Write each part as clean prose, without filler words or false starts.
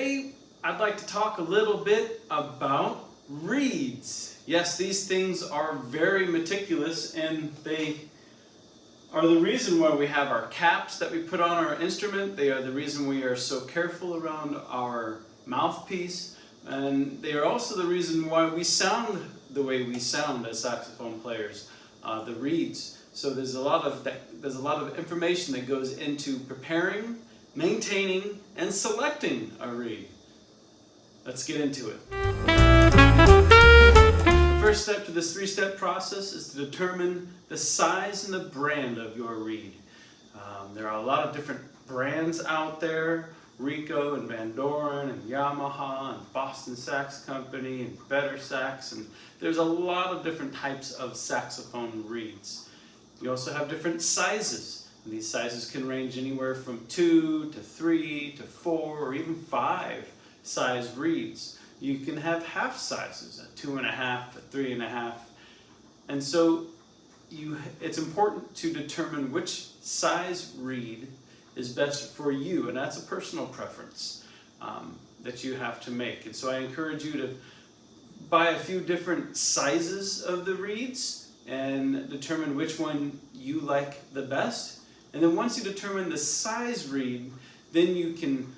Today, I'd like to talk a little bit about reeds. Yes, these things are very meticulous, and they are the reason why we have our caps that we put on our instrument. They are the reason we are so careful around our mouthpiece, and they are also the reason why we sound the way we sound as saxophone players, the reeds. So there's a lot of information that goes into preparing, maintaining, and selecting a reed. Let's get into it. The first step to this three-step process is to determine the size and the brand of your reed. There are a lot of different brands out there: Rico and Van Doren and Yamaha and Boston Sax Company and Better Sax, and there's a lot of different types of saxophone reeds. You also have different sizes. And these sizes can range anywhere from 2 to 3 to 4 or even 5 size reeds. You can have half sizes, a 2.5, a 3.5. And so it's important to determine which size reed is best for you, and that's a personal preference that you have to make. And so I encourage you to buy a few different sizes of the reeds and determine which one you like the best. And then once you determine the size reed, then you can,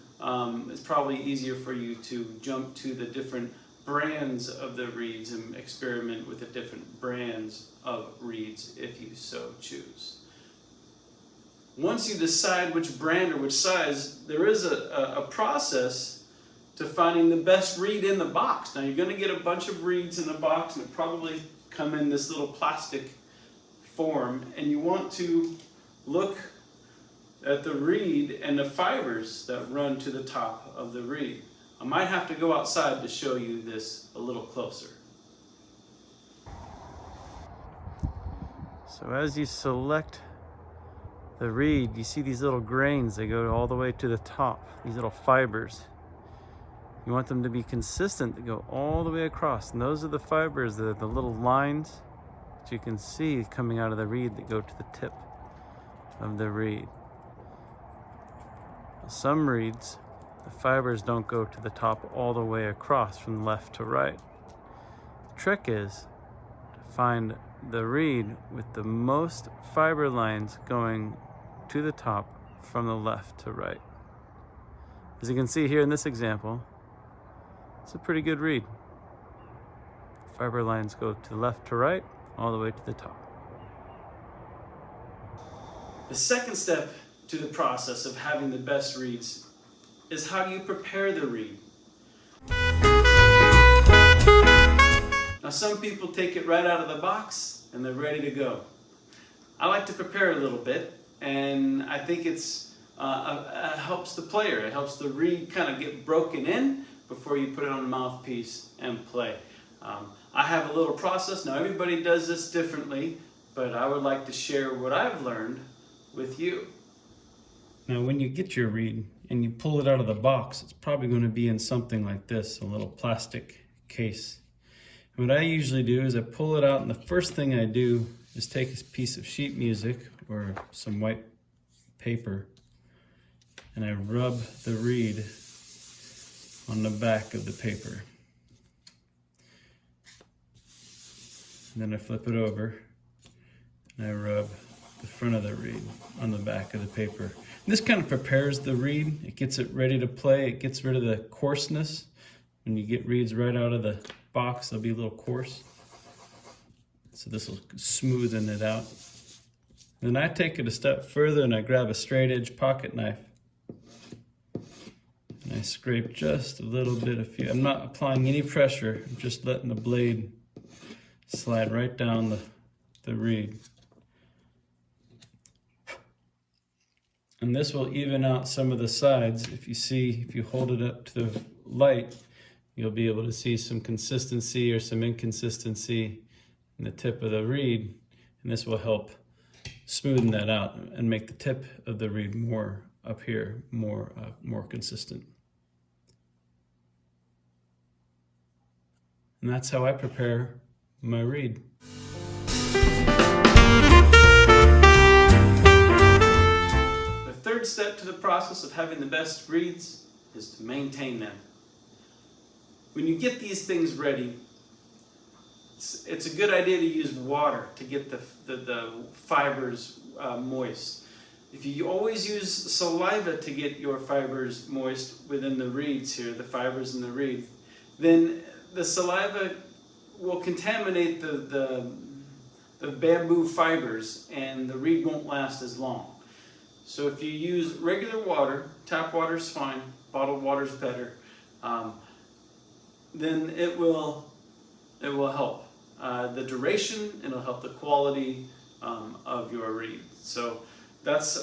it's probably easier for you to jump to the different brands of the reeds and experiment with the different brands of reeds if you so choose. Once you decide which brand or which size, there is a process to finding the best reed in the box. Now you're going to get a bunch of reeds in the box, and it probably come in this little plastic form, and you want to look at the reed and the fibers that run to the top of the reed. I might have to go outside to show you this a little closer. So as you select the reed, you see these little grains that go all the way to the top, these little fibers. You want them to be consistent, to go all the way across. And those are the fibers, the little lines that you can see coming out of the reed that go to the tip of the reed. Some reeds, the fibers don't go to the top all the way across from left to right. The trick is to find the reed with the most fiber lines going to the top from the left to right. As you can see here in this example, it's a pretty good reed. Fiber lines go to left to right, all the way to the top. The second step to the process of having the best reeds is how do you prepare the reed. Now some people take it right out of the box and they're ready to go. I like to prepare a little bit, and I think it helps the player. It helps the reed kind of get broken in before you put it on the mouthpiece and play. I have a little process. Now everybody does this differently, but I would like to share what I've learned with you. Now when you get your reed and you pull it out of the box, it's probably going to be in something like this, a little plastic case. And what I usually do is I pull it out, and the first thing I do is take a piece of sheet music or some white paper, and I rub the reed on the back of the paper. And then I flip it over and I rub the front of the reed on the back of the paper. And this kind of prepares the reed. It gets it ready to play. It gets rid of the coarseness. When you get reeds right out of the box, they'll be a little coarse. So this will smoothen it out. Then I take it a step further and I grab a straight edge pocket knife. And I scrape just a little bit of few. I'm not applying any pressure. I'm just letting the blade slide right down the reed. And this will even out some of the sides. If you hold it up to the light, you'll be able to see some consistency or some inconsistency in the tip of the reed. And this will help smoothen that out and make the tip of the reed more up here, more consistent. And that's how I prepare my reed. The third step to the process of having the best reeds is to maintain them. When you get these things ready, it's a good idea to use water to get the fibers moist. If you always use saliva to get your fibers moist within the reeds here, the fibers in the reed, then the saliva will contaminate the bamboo fibers and the reed won't last as long. So if you use regular water, tap water is fine, bottled water is better, then it will help. The duration, it'll help the quality of your reed. So that's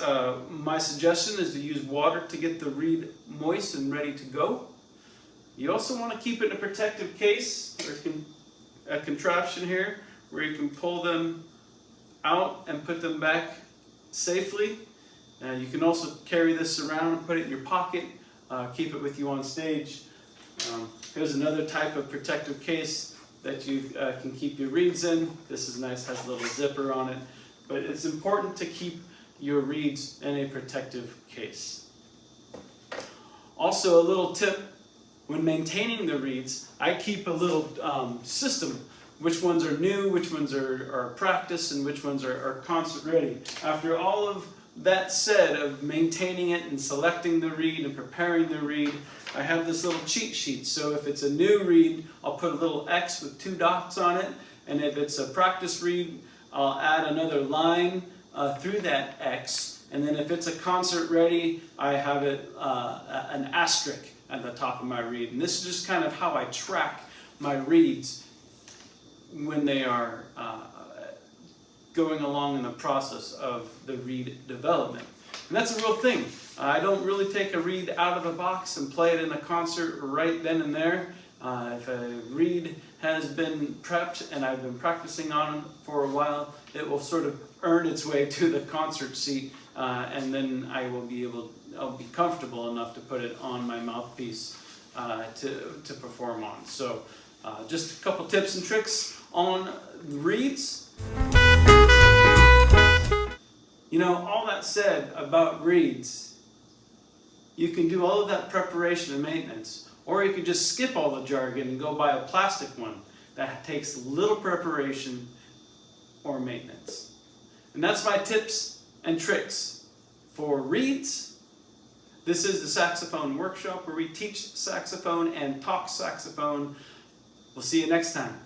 my suggestion, is to use water to get the reed moist and ready to go. You also want to keep it in a protective case. There's a contraption here where you can pull them out and put them back safely. You can also carry this around and put it in your pocket, keep it with you on stage. Here's another type of protective case that you can keep your reeds in. This is nice, has a little zipper on it. But it's important to keep your reeds in a protective case. Also, a little tip, when maintaining the reeds, I keep a little system. Which ones are new, which ones are practice, and which ones are concert ready. After all of that said, of maintaining it and selecting the reed and preparing the reed, I have this little cheat sheet. So if it's a new reed, I'll put a little X with 2 dots on it. And if it's a practice reed, I'll add another line through that X. And then if it's a concert ready, I have it an asterisk at the top of my reed. And this is just kind of how I track my reeds when they are going along in the process of the reed development. And that's a real thing. I don't really take a reed out of the box and play it in a concert right then and there. If a reed has been prepped and I've been practicing on it for a while, it will sort of earn its way to the concert seat, and then I'll be comfortable enough to put it on my mouthpiece to perform on. So just a couple tips and tricks on reeds. You know, all that said about reeds, you can do all of that preparation and maintenance, or you can just skip all the jargon and go buy a plastic one that takes little preparation or maintenance. And that's my tips and tricks for reeds. This is the Saxophone Workshop, where we teach saxophone and talk saxophone. We'll see you next time.